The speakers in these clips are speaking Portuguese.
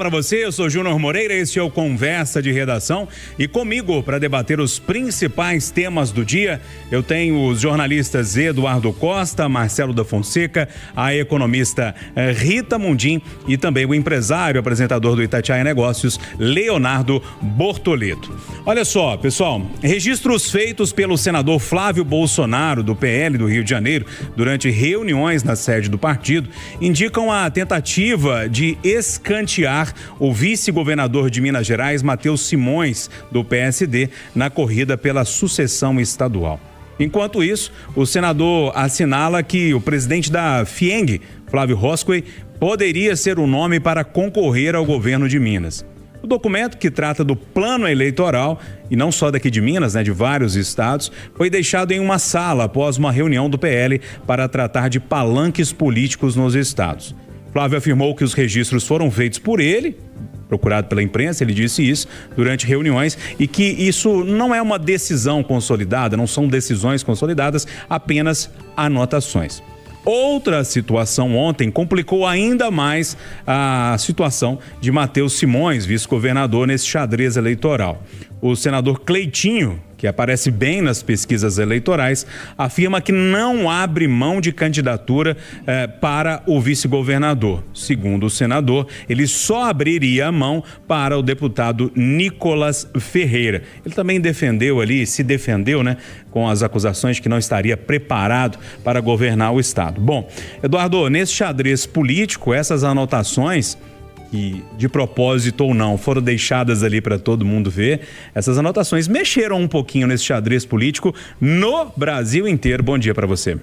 para você, eu sou Júnior Moreira, este é o Conversa de Redação e comigo para debater os principais temas do dia, eu tenho os jornalistas Eduardo Costa, Marcelo da Fonseca, a economista Rita Mundim e também o empresário, apresentador do Itatiaia Negócios, Leonardo Bortoleto. Olha só, pessoal, registros feitos pelo senador Flávio Bolsonaro, do PL do Rio de Janeiro, durante reuniões na sede do partido, indicam a tentativa de escantear o vice-governador de Minas Gerais, Matheus Simões, do PSD, na corrida pela sucessão estadual. Enquanto isso, o senador assinala que o presidente da FIENG, Flávio Roscoe, poderia ser o nome para concorrer ao governo de Minas. O documento, que trata do plano eleitoral, e não só daqui de Minas, de vários estados, foi deixado em uma sala após uma reunião do PL para tratar de palanques políticos nos estados. Flávio afirmou que os registros foram feitos por ele, procurado pela imprensa, ele disse isso durante reuniões, e que isso não é uma decisão consolidada, não são decisões consolidadas, apenas anotações. Outra situação ontem complicou ainda mais a situação de Matheus Simões, vice-governador, nesse xadrez eleitoral. O senador Cleitinho, que aparece bem nas pesquisas eleitorais, afirma que não abre mão de candidatura para o vice-governador. Segundo o senador, ele só abriria a mão para o deputado Nicolas Ferreira. Ele também se defendeu, com as acusações de que não estaria preparado para governar o estado. Bom, Eduardo, nesse xadrez político, essas anotações, que de propósito ou não foram deixadas ali para todo mundo ver, essas anotações mexeram um pouquinho nesse xadrez político no Brasil inteiro. Bom dia para você.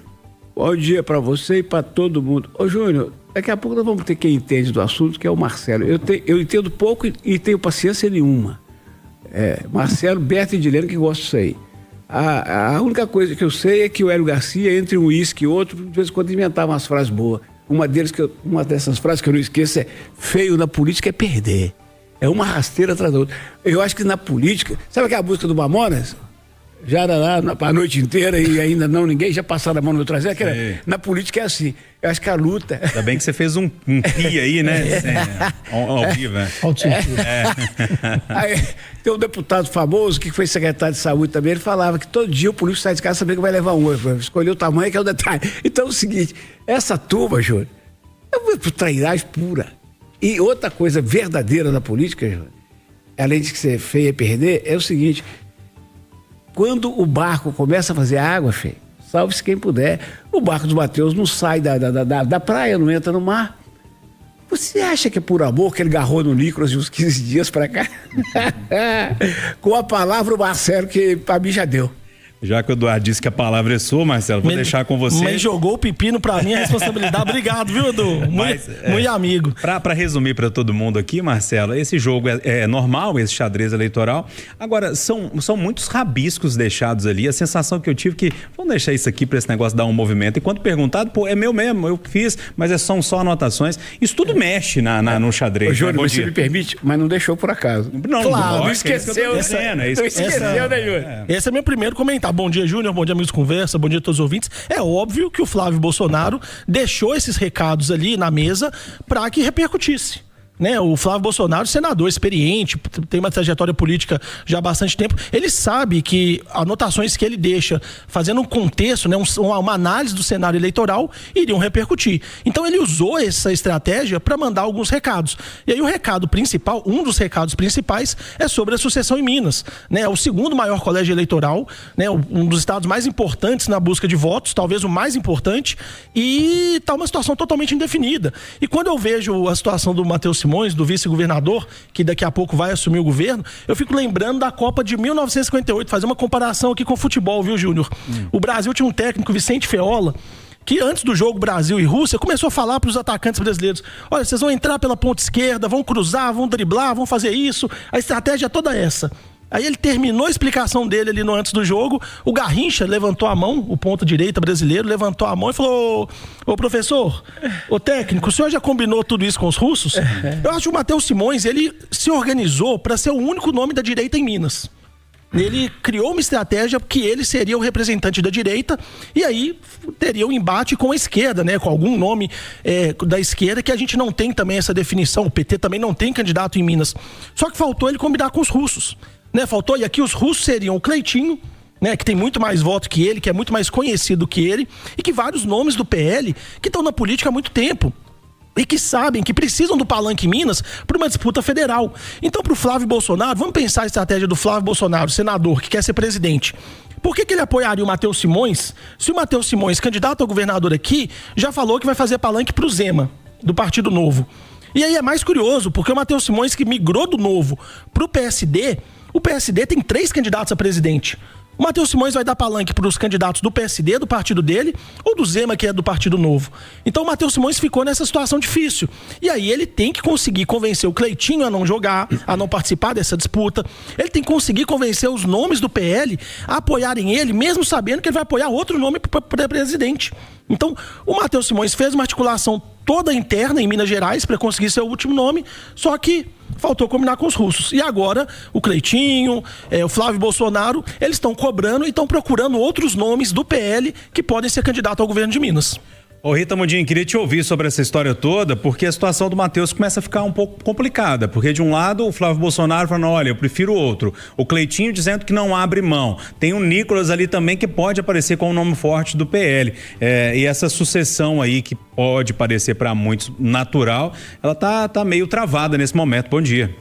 Bom dia para você e para todo mundo. Ô Júnior, daqui a pouco nós vamos ter quem entende do assunto, que é o Marcelo. Eu entendo pouco e tenho paciência nenhuma. Marcelo, Berto e Dilene que gostam disso aí. A única coisa que eu sei é que o Hélio Garcia, entre um uísque e outro, de vez em quando inventava umas frases boas. Uma dessas frases que eu não esqueço é: feio na política é perder. É uma rasteira atrás da outra. Eu acho que na política, sabe aquela música do Mamonas? Já era lá a noite inteira e ainda ninguém já passaram a mão no meu traseiro. Na política é assim. Eu acho que a luta... Ainda bem que você fez um pi aí, ao vivo, Aí, tem um deputado famoso que foi secretário de saúde também, ele falava que todo dia o político sai de casa sabendo que vai levar um. Escolher o tamanho que é o detalhe. Então é o seguinte, essa turma, Júnior, é uma trairagem pura. E outra coisa verdadeira da política, Júnior, além de que ser feio e perder, é o seguinte: quando o barco começa a fazer água, filho, salve-se quem puder. O barco do Matheus não sai da praia, não entra no mar. Você acha que é por amor que ele agarrou no Nicolas de uns 15 dias pra cá? Com a palavra o Marcelo, que pra mim já deu. Já que o Eduardo disse que a palavra é sua, Marcelo, vou deixar com você. Mas jogou o pepino pra mim, a responsabilidade. Obrigado, viu, Edu? Muito amigo. Pra resumir pra todo mundo aqui, Marcelo, esse jogo é normal, esse xadrez eleitoral. Agora, são muitos rabiscos deixados ali. A sensação que eu tive que, vamos deixar isso aqui pra esse negócio dar um movimento. E quando perguntado, é meu mesmo, eu fiz, mas são só anotações. Isso tudo mexe no xadrez. Ô, Júnior, você me permite, mas não deixou por acaso. Não esqueceu. Não esqueceu, né, Júnior? Esse é meu primeiro comentário. Bom dia, Júnior, bom dia, amigos de conversa, bom dia a todos os ouvintes. É óbvio que o Flávio Bolsonaro deixou esses recados ali na mesa para que repercutisse. O Flávio Bolsonaro, senador experiente, tem uma trajetória política já há bastante tempo, ele sabe que anotações que ele deixa, fazendo um contexto, uma análise do cenário eleitoral, iriam repercutir. Então ele usou essa estratégia para mandar alguns recados. E aí o recado principal, um dos recados principais, é sobre a sucessão em Minas. O segundo maior colégio eleitoral, um dos estados mais importantes na busca de votos, talvez o mais importante, e está uma situação totalmente indefinida. E quando eu vejo a situação do Matheus Simões, do vice-governador, que daqui a pouco vai assumir o governo, eu fico lembrando da Copa de 1958, fazer uma comparação aqui com o futebol, viu, Júnior? O Brasil tinha um técnico, Vicente Feola, que antes do jogo Brasil e Rússia, começou a falar para os atacantes brasileiros: olha, vocês vão entrar pela ponta esquerda, vão cruzar, vão driblar, vão fazer isso, a estratégia é toda essa. Aí ele terminou a explicação dele ali no antes do jogo, o Garrincha levantou a mão, o ponta direita brasileiro levantou a mão e falou: ô professor, ô técnico, o senhor já combinou tudo isso com os russos? Eu acho que o Matheus Simões, ele se organizou para ser o único nome da direita em Minas. Ele criou uma estratégia que ele seria o representante da direita e aí teria um embate com a esquerda, né? Com algum nome da esquerda, que a gente não tem também essa definição. O PT também não tem candidato em Minas. Só que faltou ele combinar com os russos, né? Faltou, e aqui os russos seriam o Cleitinho, né, que tem muito mais voto que ele, que é muito mais conhecido que ele, e que vários nomes do PL que estão na política há muito tempo e que sabem que precisam do palanque em Minas para uma disputa federal. Então, para o Flávio Bolsonaro, vamos pensar a estratégia do Flávio Bolsonaro, senador, que quer ser presidente. Por que ele apoiaria o Matheus Simões, se o Matheus Simões, candidato a governador aqui, já falou que vai fazer palanque para o Zema, do Partido Novo? E aí é mais curioso, porque o Matheus Simões, que migrou do Novo para o PSD tem 3 candidatos a presidente. O Matheus Simões vai dar palanque para os candidatos do PSD, do partido dele, ou do Zema, que é do Partido Novo. Então o Matheus Simões ficou nessa situação difícil. E aí ele tem que conseguir convencer o Cleitinho a não jogar, a não participar dessa disputa. Ele tem que conseguir convencer os nomes do PL a apoiarem ele, mesmo sabendo que ele vai apoiar outro nome para presidente. Então, o Matheus Simões fez uma articulação toda interna em Minas Gerais para conseguir ser o último nome, só que faltou combinar com os russos. E agora, o Cleitinho, o Flávio Bolsonaro, eles estão cobrando e estão procurando outros nomes do PL que podem ser candidatos ao governo de Minas. Ô Rita Mundim, queria te ouvir sobre essa história toda, porque a situação do Matheus começa a ficar um pouco complicada, porque de um lado o Flávio Bolsonaro falando, olha, eu prefiro outro, o Cleitinho dizendo que não abre mão, tem o Nicolas ali também que pode aparecer com um nome forte do PL, e essa sucessão aí que pode parecer para muitos natural, ela tá meio travada nesse momento. Bom dia.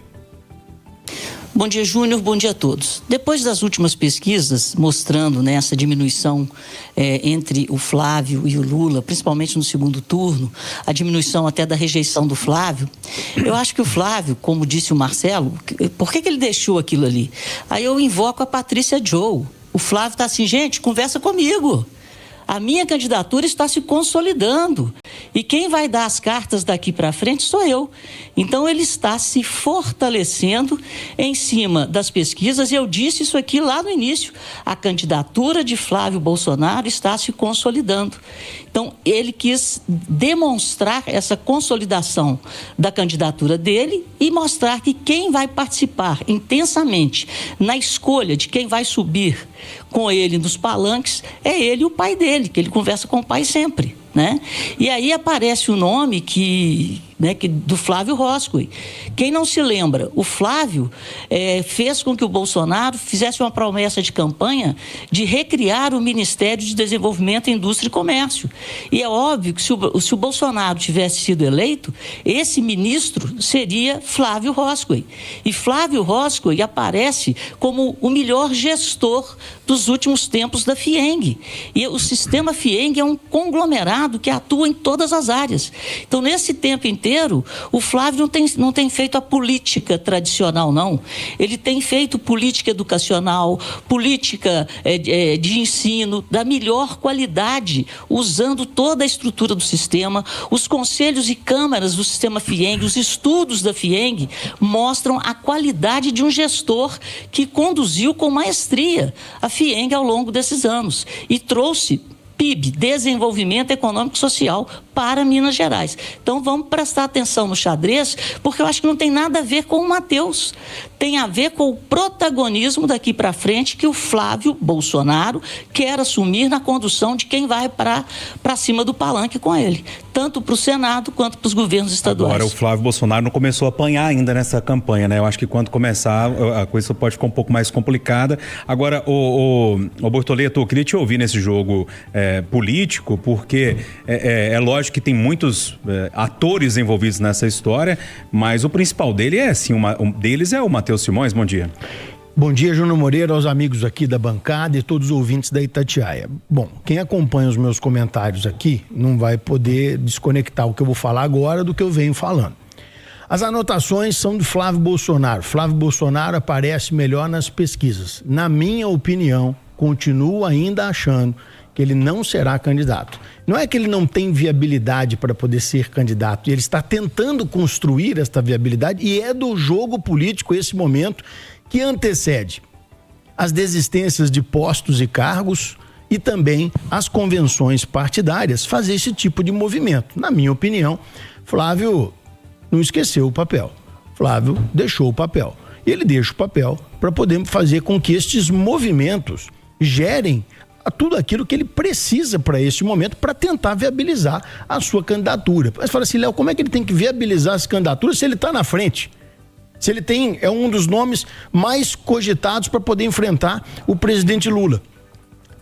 Bom dia, Júnior. Bom dia a todos. Depois das últimas pesquisas mostrando, né, essa diminuição entre o Flávio e o Lula, principalmente no segundo turno, a diminuição até da rejeição do Flávio, eu acho que o Flávio, como disse o Marcelo, por que ele deixou aquilo ali? Aí eu invoco a Patrícia Joe. O Flávio está assim, gente, conversa comigo. A minha candidatura está se consolidando. E quem vai dar as cartas daqui para frente sou eu. Então ele está se fortalecendo em cima das pesquisas, e eu disse isso aqui lá no início. A candidatura de Flávio Bolsonaro está se consolidando. Então ele quis demonstrar essa consolidação da candidatura dele e mostrar que quem vai participar intensamente na escolha de quem vai subir com ele nos palanques é ele e o pai dele, que ele conversa com o pai sempre, né? E aí aparece o nome do Flávio Roscoe. Quem não se lembra, o Flávio fez com que o Bolsonaro fizesse uma promessa de campanha de recriar o Ministério de Desenvolvimento, Indústria e Comércio. E é óbvio que se o Bolsonaro tivesse sido eleito, esse ministro seria Flávio Roscoe. E Flávio Roscoe aparece como o melhor gestor dos últimos tempos da FIENG. E o sistema FIENG é um conglomerado que atua em todas as áreas. Então, nesse tempo inteiro, o Flávio não tem feito a política tradicional, não. Ele tem feito política educacional, política de ensino, da melhor qualidade, usando toda a estrutura do sistema. Os conselhos e câmaras do sistema FIENG, os estudos da FIENG, mostram a qualidade de um gestor que conduziu com maestria a FIENG ao longo desses anos e trouxe PIB, desenvolvimento econômico e social, para Minas Gerais. Então vamos prestar atenção no xadrez, porque eu acho que não tem nada a ver com o Matheus. Tem a ver com o protagonismo daqui para frente que o Flávio Bolsonaro quer assumir na condução de quem vai para cima do palanque com ele, tanto para o Senado quanto para os governos estaduais. Agora, o Flávio Bolsonaro não começou a apanhar ainda nessa campanha, né? Eu acho que quando começar, a coisa pode ficar um pouco mais complicada. Agora, o Bortoleto, eu queria te ouvir nesse jogo político, porque é lógico que tem muitos atores envolvidos nessa história, mas o principal dele um deles é o Matheus Simões. Bom dia. Bom dia, Júnior Moreira, aos amigos aqui da bancada e todos os ouvintes da Itatiaia. Bom, quem acompanha os meus comentários aqui não vai poder desconectar o que eu vou falar agora do que eu venho falando. As anotações são de Flávio Bolsonaro. Flávio Bolsonaro aparece melhor nas pesquisas. Na minha opinião, continuo ainda achando que ele não será candidato. Não é que ele não tem viabilidade para poder ser candidato, ele está tentando construir esta viabilidade, e é do jogo político esse momento que antecede as desistências de postos e cargos e também as convenções partidárias fazer esse tipo de movimento. Na minha opinião, Flávio não esqueceu o papel. Flávio deixou o papel. E ele deixa o papel para poder fazer com que estes movimentos gerem tudo aquilo que ele precisa para este momento para tentar viabilizar a sua candidatura. Mas fala assim, Léo, como é que ele tem que viabilizar essa candidatura se ele está na frente? Se ele é um dos nomes mais cogitados para poder enfrentar o presidente Lula.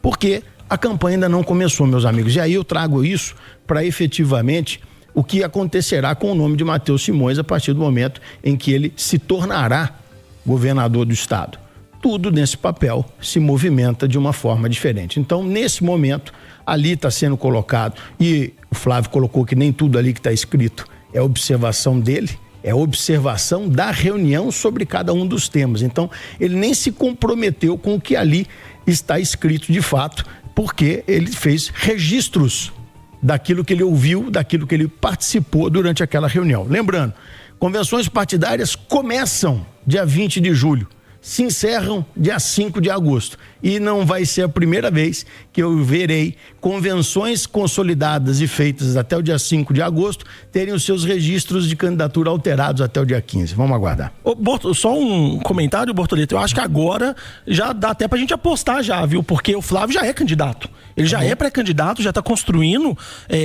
Porque a campanha ainda não começou, meus amigos. E aí eu trago isso para efetivamente o que acontecerá com o nome de Matheus Simões a partir do momento em que ele se tornará governador do estado. Tudo nesse papel se movimenta de uma forma diferente. Então, nesse momento, ali está sendo colocado, e o Flávio colocou que nem tudo ali que está escrito é observação dele, é observação da reunião sobre cada um dos temas. Então, ele nem se comprometeu com o que ali está escrito de fato, porque ele fez registros daquilo que ele ouviu, daquilo que ele participou durante aquela reunião. Lembrando, convenções partidárias começam dia 20 de julho. Se encerram dia 5 de agosto. E não vai ser a primeira vez que eu verei convenções consolidadas e feitas até o dia 5 de agosto terem os seus registros de candidatura alterados até o dia 15. Vamos aguardar. Só um comentário, Bortoleto. Eu acho que agora já dá até pra gente apostar já, viu? Porque o Flávio já é candidato. Ele já é pré-candidato, já está construindo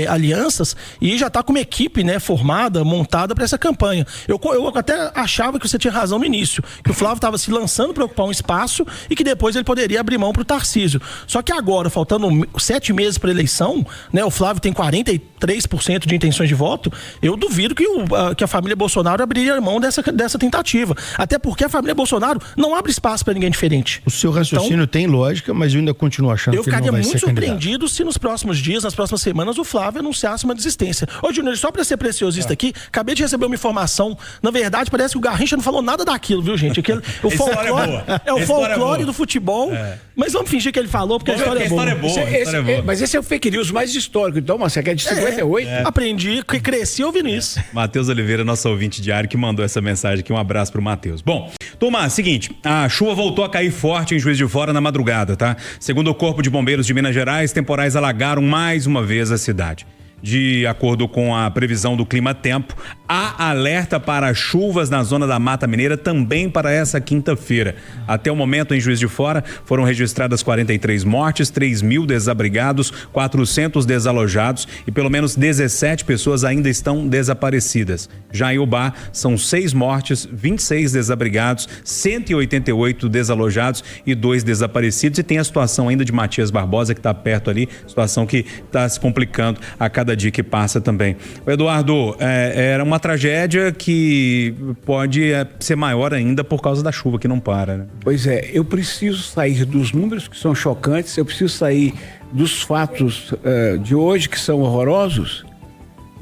alianças e já está com uma equipe, né, formada, montada para essa campanha. Eu até achava que você tinha razão no início, que o Flávio estava se lançando para ocupar um espaço e que depois ele poderia abrir mão para o Tarcísio. Só que agora, faltando 7 meses para a eleição, né, o Flávio tem 43% de intenções de voto, eu duvido que a família Bolsonaro abriria mão dessa tentativa. Até porque a família Bolsonaro não abre espaço para ninguém diferente. O seu raciocínio tem lógica, mas eu ainda continuo achando que ele não vai ser candidato. Surpreendido se nos próximos dias, nas próximas semanas, o Flávio anunciasse uma desistência. Ô, Júnior, só pra ser preciosista aqui, acabei de receber uma informação. Na verdade, parece que o Garrincha não falou nada daquilo, viu, gente? O folclore é o folclore do futebol. Mas vamos fingir que ele falou, porque a história é boa. Mas esse é o fake news mais histórico. Então, Marcelo, que é de 58. Aprendi, cresci ouvindo isso. Matheus Oliveira, nosso ouvinte diário, que mandou essa mensagem aqui. Um abraço pro Matheus. Bom, turma, seguinte, a chuva voltou a cair forte em Juiz de Fora na madrugada, tá? Segundo o Corpo de Bombeiros de Minas Gerais, temporais alagaram mais uma vez a cidade. De acordo com a previsão do Clima Tempo, há alerta para chuvas na zona da Mata Mineira também para essa quinta-feira. Até o momento, em Juiz de Fora, foram registradas 43 mortes, 3.000 desabrigados, 400 desalojados e pelo menos 17 pessoas ainda estão desaparecidas. Já em Ubá, são 6 mortes, 26 desabrigados, 188 desalojados e 2 desaparecidos. E tem a situação ainda de Matias Barbosa, que está perto ali, situação que está se complicando a cada dia que passa também. Eduardo, era uma tragédia que pode ser maior ainda por causa da chuva que não para, né? Pois é, eu preciso sair dos números que são chocantes, eu preciso sair dos fatos de hoje que são horrorosos,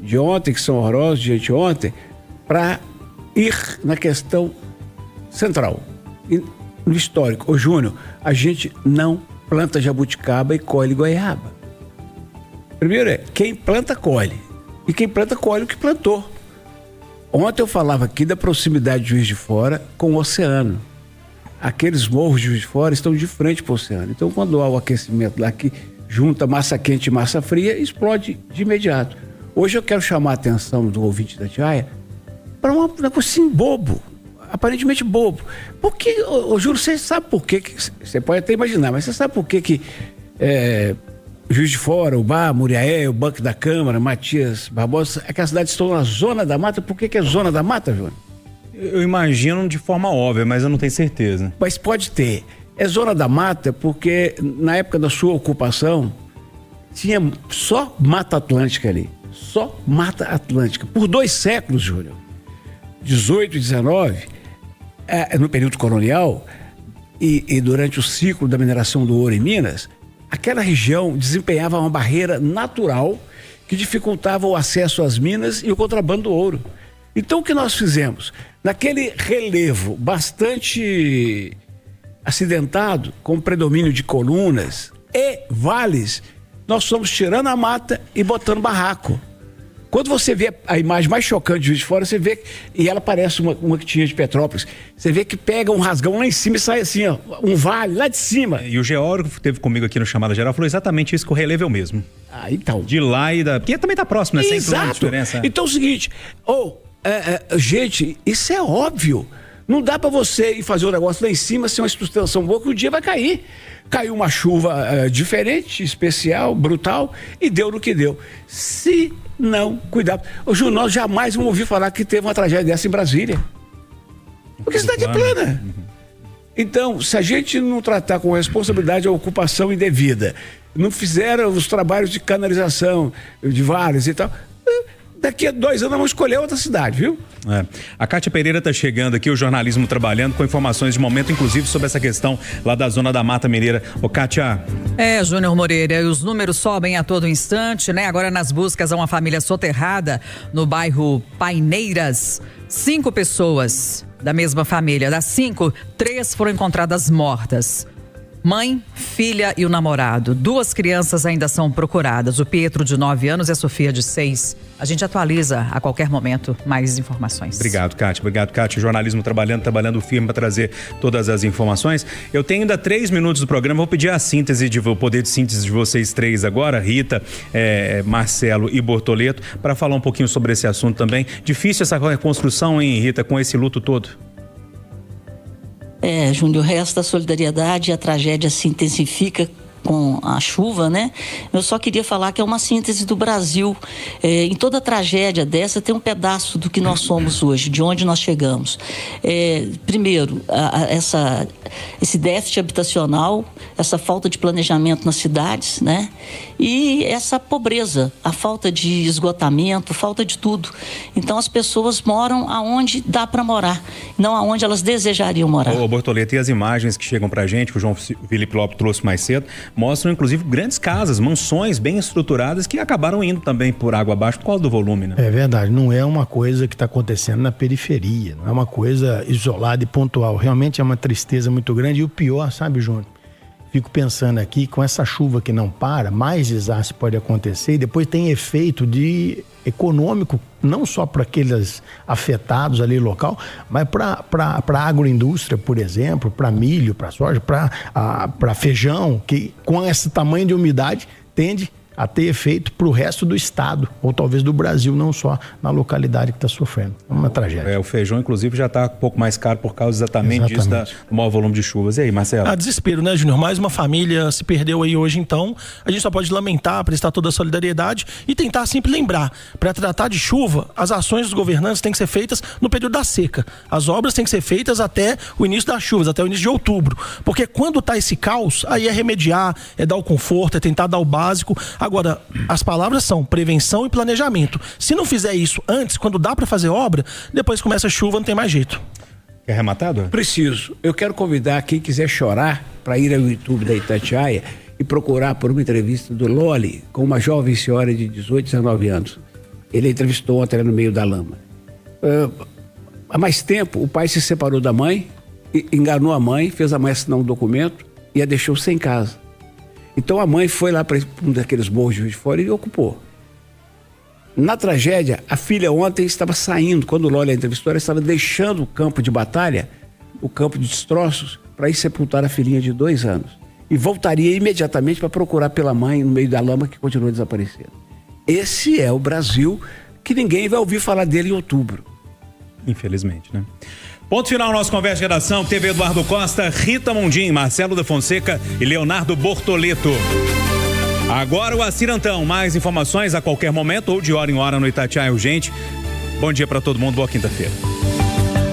de ontem que são horrorosos, de anteontem, para ir na questão central, no histórico. Ô Júnior, a gente não planta jabuticaba e colhe goiaba. Primeiro quem planta, colhe. E quem planta, colhe o que plantou. Ontem eu falava aqui da proximidade de Juiz de Fora com o oceano. Aqueles morros de Juiz de Fora estão de frente para o oceano. Então, quando há o aquecimento lá que junta massa quente e massa fria, explode de imediato. Hoje eu quero chamar a atenção do ouvinte da Itatiaia para um negócio assim bobo. Aparentemente bobo. Porque, Júlio, você sabe por quê? Você pode até imaginar, mas você sabe por quê que Juiz de Fora, Ubá, Muriaé, o Banco da Câmara, Matias Barbosa, aquelas cidades estão na zona da mata? Por que é zona da mata, Júnior? Eu imagino de forma óbvia, mas eu não tenho certeza. Mas pode ter. É zona da mata porque na época da sua ocupação tinha só Mata Atlântica ali. Só Mata Atlântica. Por 2 séculos, Júnior, 18 e 19, no período colonial e durante o ciclo da mineração do ouro em Minas, aquela região desempenhava uma barreira natural que dificultava o acesso às minas e o contrabando do ouro. Então o que nós fizemos? Naquele relevo bastante acidentado, com predomínio de colunas e vales, nós fomos tirando a mata e botando barraco. Quando você vê a imagem mais chocante de Juiz de Fora, você vê, e ela parece uma que tinha de Petrópolis, você vê que pega um rasgão lá em cima e sai assim, ó, um vale lá de cima. E o geógrafo que esteve comigo aqui no Chamada Geral falou exatamente isso, que o relevo é o mesmo. Ah, então. De lá e da... Porque também tá próximo, né? 100 km de diferença. Então é o seguinte, gente, isso é óbvio. Não dá para você ir fazer um negócio lá em cima sem uma sustentação boa, que o dia vai cair. Caiu uma chuva diferente, especial, brutal, e deu no que deu. Se não cuidar. Ô, Júnior, nós jamais vamos ouvir falar que teve uma tragédia dessa em Brasília. Porque a cidade é plana. Então, se a gente não tratar com responsabilidade a ocupação indevida, não fizeram os trabalhos de canalização, de vários e tal, daqui a 2 anos vamos escolher outra cidade, viu? A Kátia Pereira está chegando aqui, o jornalismo trabalhando, com informações de momento, inclusive sobre essa questão lá da zona da Mata Mineira. Ô, Kátia. Júnior Moreira, os números sobem a todo instante, né? Agora nas buscas a uma família soterrada no bairro Paineiras. 5 pessoas da mesma família. Das 5, 3 foram encontradas mortas. Mãe, filha e o namorado. 2 crianças ainda são procuradas. O Pietro, de 9 anos, e a Sofia, de 6. A gente atualiza a qualquer momento mais informações. Obrigado, Kátia. Jornalismo trabalhando firme para trazer todas as informações. Eu tenho ainda 3 minutos do programa. Vou pedir o poder de síntese de vocês 3 agora, Rita, Marcelo e Bortoleto, para falar um pouquinho sobre esse assunto também. Difícil essa reconstrução, hein, Rita, com esse luto todo? Júnior, o resto da solidariedade, a tragédia se intensifica com a chuva, né? Eu só queria falar que é uma síntese do Brasil. Em toda tragédia dessa tem um pedaço do que nós somos hoje, de onde nós chegamos. Primeiro, esse déficit habitacional, essa falta de planejamento nas cidades, né? E essa pobreza, a falta de esgotamento, falta de tudo. Então as pessoas moram aonde dá para morar, não aonde elas desejariam morar. Ô, Bortoleto, e as imagens que chegam pra gente, que o João Felipe Lopes trouxe mais cedo, mostram inclusive grandes casas, mansões bem estruturadas que acabaram indo também por água abaixo por causa do volume, né? É verdade, não é uma coisa que está acontecendo na periferia, não é uma coisa isolada e pontual, realmente é uma tristeza muito grande. E o pior, sabe, Júnior? Fico pensando aqui, com essa chuva que não para, mais desastre pode acontecer e depois tem efeito econômico, não só para aqueles afetados ali local, mas para a agroindústria, por exemplo, para milho, para soja, para feijão, que com esse tamanho de umidade tende a ter efeito para o resto do estado, ou talvez do Brasil, não só na localidade que está sofrendo. É uma tragédia. O feijão, inclusive, já está um pouco mais caro por causa exatamente disso, do maior volume de chuvas. E aí, Marcelo? Desespero, né, Júnior? Mais uma família se perdeu aí hoje, então. A gente só pode lamentar, prestar toda a solidariedade e tentar sempre lembrar, para tratar de chuva, as ações dos governantes têm que ser feitas no período da seca. As obras têm que ser feitas até o início das chuvas, até o início de outubro. Porque quando está esse caos, aí é remediar, é dar o conforto, é tentar dar o básico. Agora, as palavras são prevenção e planejamento. Se não fizer isso antes, quando dá para fazer obra, depois começa a chuva, não tem mais jeito. Quer arrematado? Preciso. Eu quero convidar quem quiser chorar para ir ao YouTube da Itatiaia e procurar por uma entrevista do Loli com uma jovem senhora de 18, 19 anos. Ele entrevistou ontem no meio da lama. Há mais tempo, o pai se separou da mãe, enganou a mãe, fez a mãe assinar um documento e a deixou sem casa. Então a mãe foi lá para um daqueles morros de Fora e ocupou. Na tragédia, a filha ontem estava saindo, quando o Loli a entrevistou, ela estava deixando o campo de batalha, o campo de destroços, para ir sepultar a filhinha de 2 anos. E voltaria imediatamente para procurar pela mãe no meio da lama que continua desaparecendo. Esse é o Brasil que ninguém vai ouvir falar dele em outubro. Infelizmente, né? Ponto final, nosso Conversa de Redação. Teve Eduardo Costa, Rita Mundim, Marcelo da Fonseca e Leonardo Bortoleto. Agora o Acirantão. Mais informações a qualquer momento ou de hora em hora no Itatiaia Urgente. Bom dia para todo mundo, boa quinta-feira.